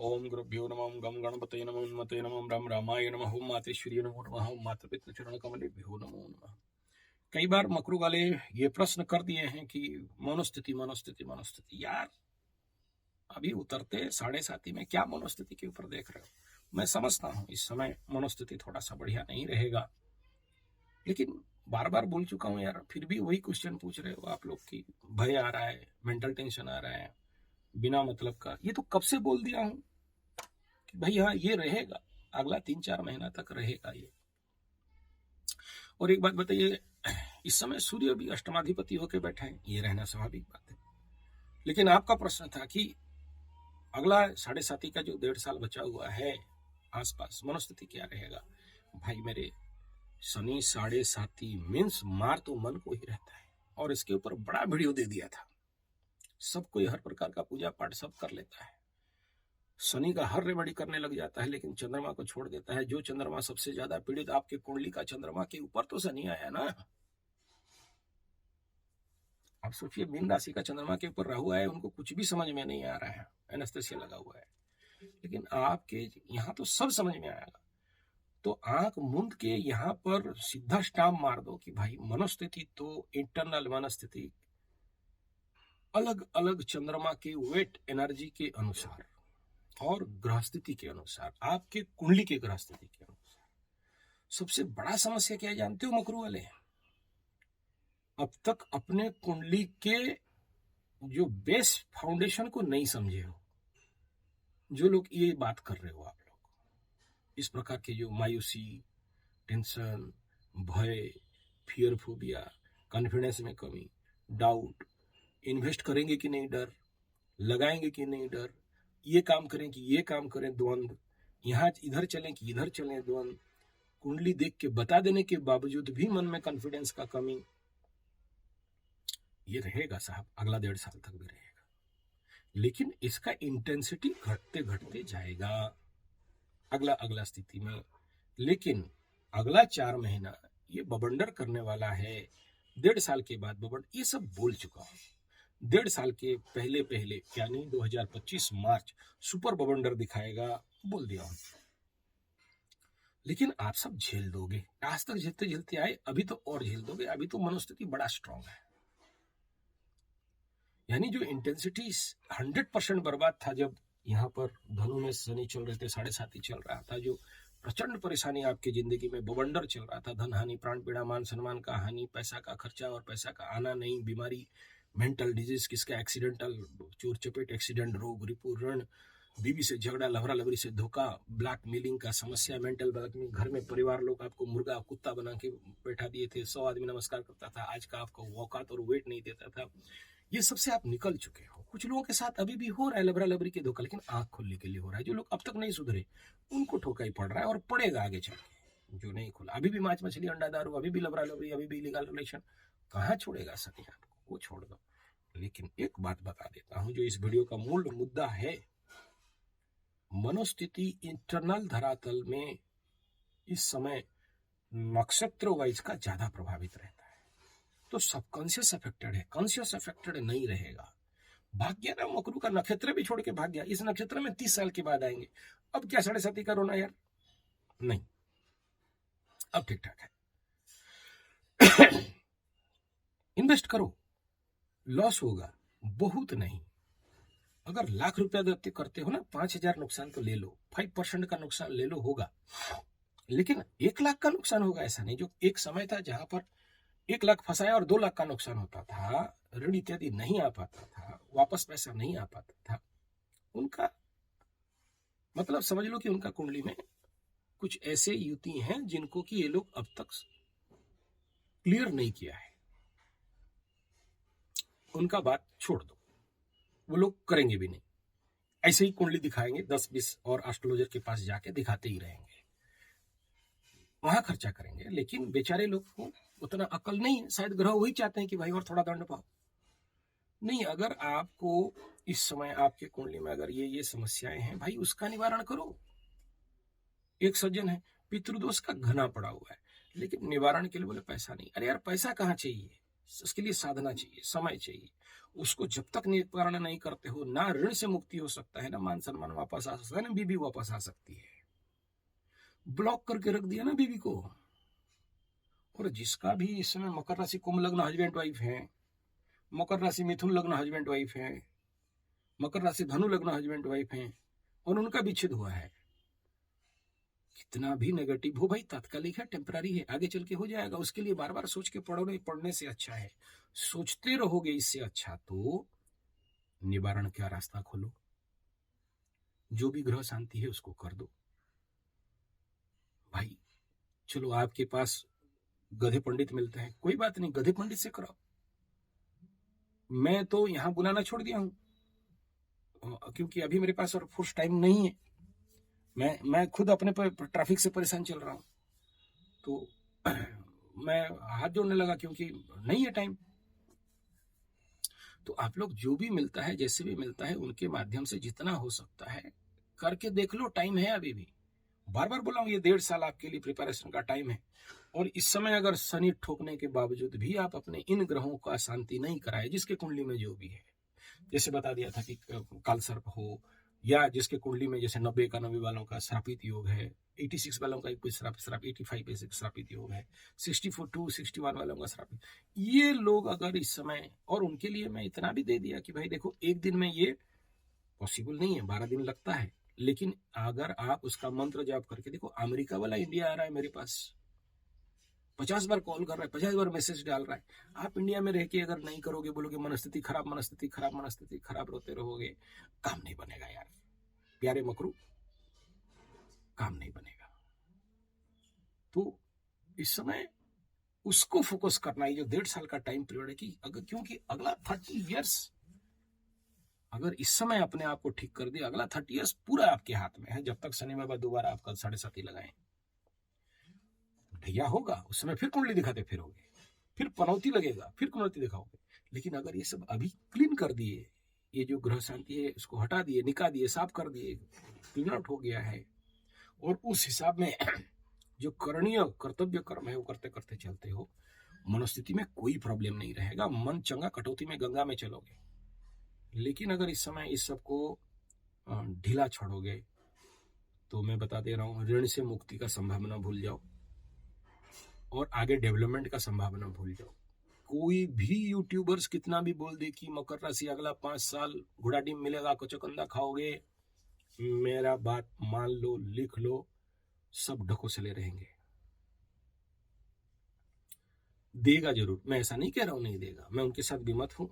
ओम गुरुभ्यो नमः गम गणपतये नमः उन्मते नमः राम रामाय नमः ओम मातेश्वरी नमो नमः ओम मातृपितृ चरण कमलेभ्यो नमो नमः। कई बार मकरू वाले ये प्रश्न कर दिए हैं कि मनोस्थिति मनोस्थिति मनोस्थिति। यार अभी उतरते 7:30 में क्या मनोस्थिति के ऊपर देख रहे हो। मैं समझता हूँ इस समय मनोस्थिति थोड़ा सा बढ़िया नहीं रहेगा, लेकिन बार बार बोल चुका हूँ यार, फिर भी वही क्वेश्चन पूछ रहे हो आप लोग की भय आ रहा है, मेंटल टेंशन आ रहा है बिना मतलब का। ये तो कब से बोल दिया हूं कि भाई हाँ ये रहेगा, अगला 3-4 महीना तक रहेगा ये। और एक बात बताइए, इस समय सूर्य भी अष्टमाधिपति होकर बैठे हैं, ये रहना स्वाभाविक बात है। लेकिन आपका प्रश्न था कि अगला 7.5 का जो 1.5 साल बचा हुआ है आसपास मनोस्थिति क्या रहेगा। भाई मेरे शनि 7.5 मीन्स मार तो मन को ही रहता है, और इसके ऊपर बड़ा वीडियो दे दिया था। सब कोई हर प्रकार का पूजा पाठ सब कर लेता है, शनि का हर रेमेडी करने लग जाता है, लेकिन चंद्रमा को छोड़ देता है। जो चंद्रमा सबसे ज्यादा पीड़ित, आपके कुंडली का चंद्रमा के ऊपर तो शनि आया ना। आप सोचिए, मीन राशि का चंद्रमा के ऊपर राहु आया, उनको कुछ भी समझ में नहीं आ रहा है, एनेस्थेसिया लगा हुआ है। लेकिन आपके यहाँ तो सब समझ में आएगा। तो आंख मूंद के यहाँ पर सीधा स्टाम्प मार दो कि भाई मनोस्थिति तो इंटरनल मनोस्थिति अलग अलग चंद्रमा के वेट एनर्जी के अनुसार और ग्रह स्थिति के अनुसार, आपके कुंडली के ग्रह स्थिति के अनुसार। सबसे बड़ा समस्या क्या है जानते हो मकरू वाले? अब तक अपने कुंडली के जो बेस फाउंडेशन को नहीं समझे हो। जो लोग ये बात कर रहे हो, आप लोग इस प्रकार के जो मायूसी, टेंशन, भय, फियर फोबिया, कॉन्फिडेंस में कमी, डाउट, इन्वेस्ट करेंगे कि नहीं डर, लगाएंगे कि नहीं डर, ये काम करें कि ये काम करें द्वंद्व, यहाँ इधर चलें कि इधर चलें द्वंद्व, कुंडली देख के बता देने के बावजूद भी मन में कॉन्फिडेंस का कमी, ये रहेगा साहब, अगला 1.5 साल तक भी रहेगा। लेकिन इसका इंटेंसिटी घटते घटते जाएगा अगला अगला स्थिति में। लेकिन अगला 4 महीना ये बबंडर करने वाला है। 1.5 साल के बाद बबंडर, ये सब बोल चुका हूं। 1.5 साल के पहले पहले यानी 2025 मार्च सुपर बबंडर दिखाएगा, बोल दिया हूं। लेकिन आप सब झेल दोगे, आज तक झेलते झेलते आए, अभी तो और झेल दोगे। अभी तो मनोस्थिति बड़ा स्ट्रांग है। यानी जो इंटेंसिटी 100% बर्बाद था जब यहाँ पर धनु में शनि चल रहे थे, 7.5 चल रहा था, जो प्रचंड परेशानी आपकी जिंदगी में बवंडर चल रहा था, धन हानि, प्राण पीड़ा, मान सम्मान का हानि, पैसा का खर्चा और पैसा का आना नहीं, बीमारी, मेंटल डिजीज, किसका एक्सीडेंटल, चोर चपेट, एक्सीडेंट, रोग, रिपू, ऋण, बीवी से झगड़ा, लहरा लवरी से धोखा, ब्लैक मेलिंग का समस्या, मेंटल ब्लैकमेलिंग, घर में परिवार लोग आपको मुर्गा कुत्ता बना के बैठा दिए थे, 100 आदमी नमस्कार करता था, आज का आपको औकात और वेट नहीं देता था। ये सबसे आप निकल चुके हो। कुछ लोगों के साथ अभी भी हो रहा है लबरा लबरी के धोखा, लेकिन आंख खोलने के लिए हो रहा है। जो लोग अब तक नहीं सुधरे उनको ठोका ही पड़ रहा है और पड़ेगा आगे चल के। जो नहीं खुला, अभी भी मांस मछली अंडा दारू, अभी भी लबरा लबरी, अभी भी इलीगल रिलेशन, कहाँ छोड़ेगा शनि आपको, वो छोड़ दो। लेकिन एक बात बता देता हूं, जो इस वीडियो का मूल मुद्दा है, मनोस्थिति इंटरनल धरातल में इस समय नक्षत्र वाइज का ज्यादा प्रभावित रहता है। तो सबकॉन्शियस अफेक्टेड है, कॉन्शियस अफेक्टेड नहीं रहेगा। भाग गया ना मकरू का नक्षत्र भी छोड़ के भाग गया। इस नक्षत्र में 30 साल के बाद आएंगे। अब क्या 7.5 का रोना यार? नहीं, अब ठीक ठाक है। इन्वेस्ट करो, लॉस होगा, बहुत नहीं। अगर लाख रुपया करते हो ना, 5,000 नुकसान तो ले लो, 5% का नुकसान ले लो, होगा। लेकिन 1 लाख का नुकसान होगा ऐसा नहीं। जो एक समय था जहां पर 1 लाख फंसाया और 2 लाख का नुकसान होता था, ऋण इत्यादि नहीं आ पाता था, वापस पैसा नहीं आ पाता था, उनका मतलब समझ लो कि उनका कुंडली में कुछ ऐसे युति हैं जिनको कि ये लोग अब तक क्लियर नहीं किया है। उनका बात छोड़ दो, वो लोग करेंगे भी नहीं। ऐसे ही कुंडली दिखाएंगे, 10-20 और एस्ट्रोलॉजर के पास जाके दिखाते ही रहेंगे, वहां खर्चा करेंगे। लेकिन बेचारे लोग को उतना अकल नहीं, शायद ग्रह वही चाहते हैं कि भाई और थोड़ा दंड पाओ। नहीं, अगर आपको इस समय आपके कुंडली में अगर ये समस्याएं हैं, भाई उसका निवारण करो। एक सज्जन है, पितृदोष का घना पड़ा हुआ है, लेकिन निवारण के लिए बोले पैसा नहीं। अरे यार पैसा कहाँ चाहिए? उसके लिए साधना चाहिए, समय चाहिए। उसको जब तक निवारण नहीं करते हो, ना ऋण से मुक्ति हो सकता है, ना मान सम्मान वापस आ सकता है, ना बीबी वापस आ सकती है। ब्लॉक करके रख दिया ना बीबी को। और जिसका भी इस समय मकर राशि कुंभ लग्न हस्बैंड वाइफ है, मकर राशि मिथुन लग्न हस्बैंड वाइफ है, मकर राशि धनु लग्न हस्बैंड वाइफ है, और उनका विच्छेद हुआ है, कितना भी नेगेटिव हो भाई, तात्कालिक है, टेम्पररी है, आगे चल के हो जाएगा। उसके लिए बार बार सोच के पढ़ने से अच्छा है, सोचते रहोगे इससे अच्छा तो निवारण का रास्ता खोलो। जो भी ग्रह शांति है उसको कर दो भाई। चलो आपके पास गधे पंडित मिलते हैं, कोई बात नहीं, गधे पंडित से कराओ। मैं तो यहां बुलाना छोड़ दिया हूं, क्योंकि अभी मेरे पास और फोर्स टाइम नहीं है। मैं खुद अपने ट्रैफिक से परेशान चल रहा हूं, तो मैं हाथ जोड़ने लगा क्योंकि नहीं है टाइम। तो आप लोग जो भी मिलता है, जैसे भी मिलता है, उनके माध्यम से जितना हो सकता है करके देख लो, टाइम है अभी भी। बार बार बोला हूं, ये 1.5 साल आपके लिए प्रिपरेशन का टाइम है। और इस समय अगर शनि ठोकने के बावजूद भी आप अपने इन ग्रहों का शांति नहीं कराए, जिसके कुंडली में जो भी है, जैसे बता दिया था कि काल सर्प हो, या जिसके कुंडली में जैसे 90 वालों का श्रापित योग है, 86 वालों का एक श्राप 85 श्रापित योग है, 64 to 61 वालों का श्रापित, ये लोग अगर इस समय, और उनके लिए मैं इतना भी दे दिया कि भाई देखो, एक दिन में ये पॉसिबल नहीं है, 12 दिन लगता है, लेकिन अगर आप उसका मंत्र जाप करके देखो। अमेरिका वाला इंडिया आ रहा है मेरे पास, 50 बार कॉल कर रहा है, 50 बार मैसेज डाल रहा है। आप इंडिया में रह के अगर नहीं करोगे, बोलोगे मनस्थिति खराब, मनस्थिति खराब, मनस्थिति खराब, रोते रहोगे, काम नहीं बनेगा यार प्यारे मकरू, काम नहीं बनेगा। तो इस समय उसको फोकस करना है, जो 1.5 साल का टाइम पीरियड है, कि अगर, क्योंकि अगला 30 ईयर्स अगर इस समय अपने आप को ठीक कर दिया, अगला 30 ईयर्स पूरा आपके हाथ में है। जब तक शनि बाबा दोबारा आपका 7.5 लगाए, ढैया होगा, उस समय फिर कुंडली दिखाते फिरोगे, फिर पनौती लगेगा, फिर कुंडली दिखाओगे। लेकिन अगर ये सब अभी क्लीन कर दिए, ये जो ग्रह शांति है उसको हटा दिए, निकाल दिए, साफ कर दिए, क्लीन आउट हो गया है, और उस हिसाब में जो करणीय कर्तव्य कर्म है वो करते करते चलते हो, मनोस्थिति में कोई प्रॉब्लम नहीं रहेगा। मन चंगा, कटौती में गंगा में चलोगे। लेकिन अगर इस समय इस सबको ढीला छोड़ोगे, तो मैं बता दे रहा हूं, ऋण से मुक्ति का संभावना भूल जाओ, और आगे डेवलपमेंट का संभावना भूल जाओ। कोई भी यूट्यूबर्स कितना भी बोल दे कि मकर राशि अगला 5 साल घोड़ा डिम मिलेगा, कचकंदा खाओगे, मेरा बात मान लो, लिख लो, सब ढकोसले रहेंगे। देगा जरूर, मैं ऐसा नहीं कह रहा हूं नहीं देगा, मैं उनके साथ भी मत हूं,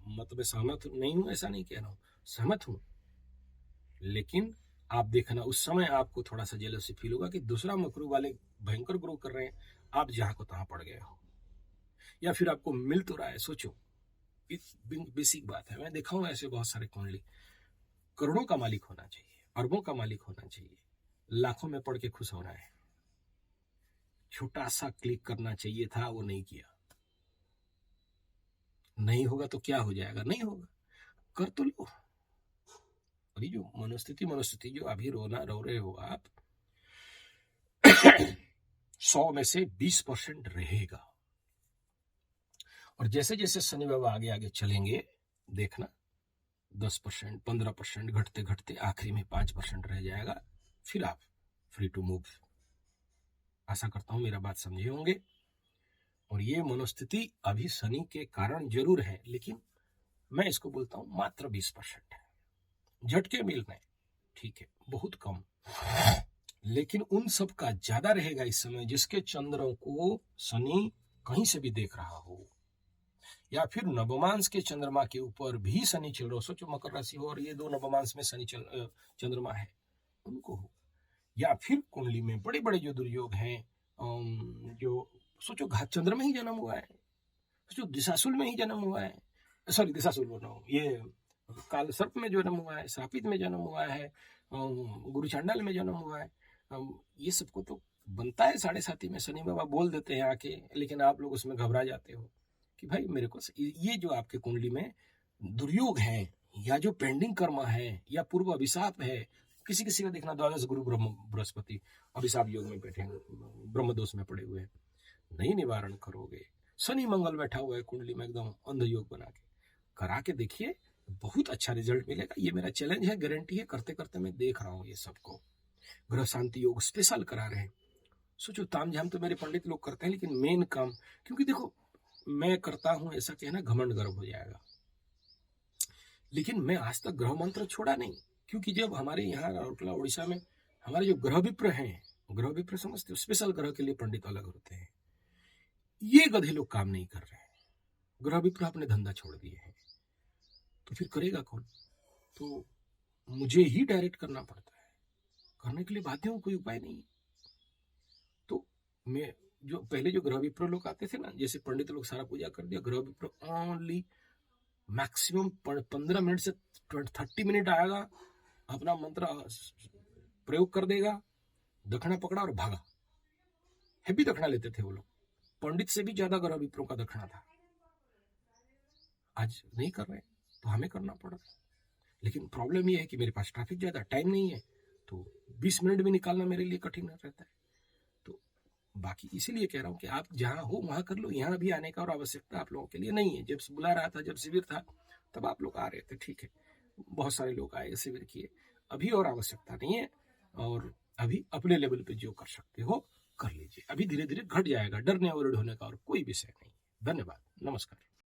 मतलब सहमत नहीं हूं, ऐसा नहीं कह रहा हूं, सहमत हूं। लेकिन आप देखना, उस समय आपको थोड़ा सा जेलसी फील होगा कि दूसरा मकरू वाले भयंकर ग्रो कर रहे हैं, आप जहां को तहां पड़ गए हो, या फिर आपको मिल तो रहा है। सोचो, बेसिक बात है, मैं देखा हूं ऐसे बहुत सारे कुंडली, करोड़ों का मालिक होना चाहिए, अरबों का मालिक होना चाहिए, लाखों में पढ़ के खुश होना है, छोटा सा क्लिक करना चाहिए था, वो नहीं किया। नहीं होगा तो क्या हो जाएगा, नहीं होगा, कर तो लो। और ये जो मनोस्थिति जो अभी रो रहे हो आप, 100 में से 20% रहेगा। और जैसे जैसे शनि बाबा आगे आगे चलेंगे, देखना 10%, 15% घटते घटते आखिरी में 5% रह जाएगा, फिर आप फ्री टू मूव। आशा करता हूं मेरा बात समझे होंगे। और ये मनोस्थिति अभी शनि के कारण जरूर है, लेकिन मैं इसको बोलता हूं मात्र 20% है। झटके मिल रहे, ठीक है, बहुत कम, लेकिन उन सब का ज्यादा रहेगा इस समय, जिसके चंद्रों को शनि कहीं से भी देख रहा हो, या फिर नवमांश के चंद्रमा के ऊपर भी शनि चल रहा हो। सोचो मकर राशि हो और ये 2 नवमांश में शनि चंद्रमा है, उनको हो, या फिर कुंडली में बड़े बड़े जो दुर्योग हैं, जो सोचो घात चंद्र में ही जन्म हुआ है, सोचो दिशाशूल में ही जन्म हुआ है, सॉरी दिशाशूल बोल रहा हूँ, ये काल सर्प में जन्म हुआ है, श्रापित में जन्म हुआ है, गुरु चांडाल में जन्म हुआ है, ये सबको तो बनता है 7.5 में शनि बाबा बोल देते हैं आके, लेकिन आप लोग उसमें घबरा जाते हो कि भाई मेरे को ये जो आपके कुंडली में दुर्योग है, या जो पेंडिंग कर्म है, या पूर्व अभिशाप है, किसी किसी का देखना 12 गुरु बृहस्पति अभिशाप योग में बैठे हैं, ब्रह्म दोष में पड़े हुए हैं, नहीं निवारण करोगे शनि मंगल बैठा हुआ है कुंडली में एकदम अंध योग बना के, करा के देखिए, बहुत अच्छा रिजल्ट मिलेगा। ये मेरा चैलेंज है, गारंटी है। करते करते मैं देख रहा हूँ ये सबको। ग्रह शांति योग स्पेशल करा रहे हैं। सोचो, ताम झाम तो मेरे पंडित लोग करते हैं, लेकिन मेन काम, क्योंकि देखो मैं करता हूं ऐसा कहना घमंड गर्व हो जाएगा, लेकिन मैं आज तक ग्रह मंत्र छोड़ा नहीं। क्योंकि जब हमारे यहाँ राउरकेला उड़ीसा में हमारे जो ग्रह विप्र हैं, ग्रह विप्र समझते हो, स्पेशल ग्रह के लिए पंडित अलग होते हैं, ये गधे लोग काम नहीं कर रहे हैं। ग्रह विप्र अपने धंधा छोड़ दिए हैं, तो फिर करेगा कौन? तो मुझे ही डायरेक्ट करना पड़ता है। करने के लिए बाध्य हूं, कोई उपाय नहीं। तो मैं जो पहले जो ग्रह विप्र लोग आते थे ना, जैसे पंडित लोग सारा पूजा कर दिया, ग्रह विप्र ओनली मैक्सिमम 15 मिनट से 30 मिनट आएगा, अपना मंत्र प्रयोग कर देगा, दक्षिणा पकड़ा और भागा। हैवी दक्षिणा लेते थे वो लोग, पंडित से भी ज्यादा ग्रह विप्रों का दक्षिणा था। आज नहीं कर रहे, तो हमें करना पड़ रहा। लेकिन प्रॉब्लम ये है कि मेरे पास ट्रैफिक ज्यादा, टाइम नहीं है, तो 20 मिनट भी निकालना मेरे लिए कठिन रहता है। तो बाकी इसीलिए कह रहा हूँ कि आप जहाँ हो वहां कर लो। यहाँ भी आने का और आवश्यकता आप लोगों के लिए नहीं है। जब बुला रहा था, जब शिविर था, तब आप लोग आ रहे थे, ठीक है, बहुत सारे लोग आए, शिविर किए। अभी और आवश्यकता नहीं है, और अभी अपने लेवल पे जो कर सकते हो कर लीजिए। अभी धीरे धीरे घट जाएगा, डरने और होने का और कोई विषय नहीं। धन्यवाद, नमस्कार।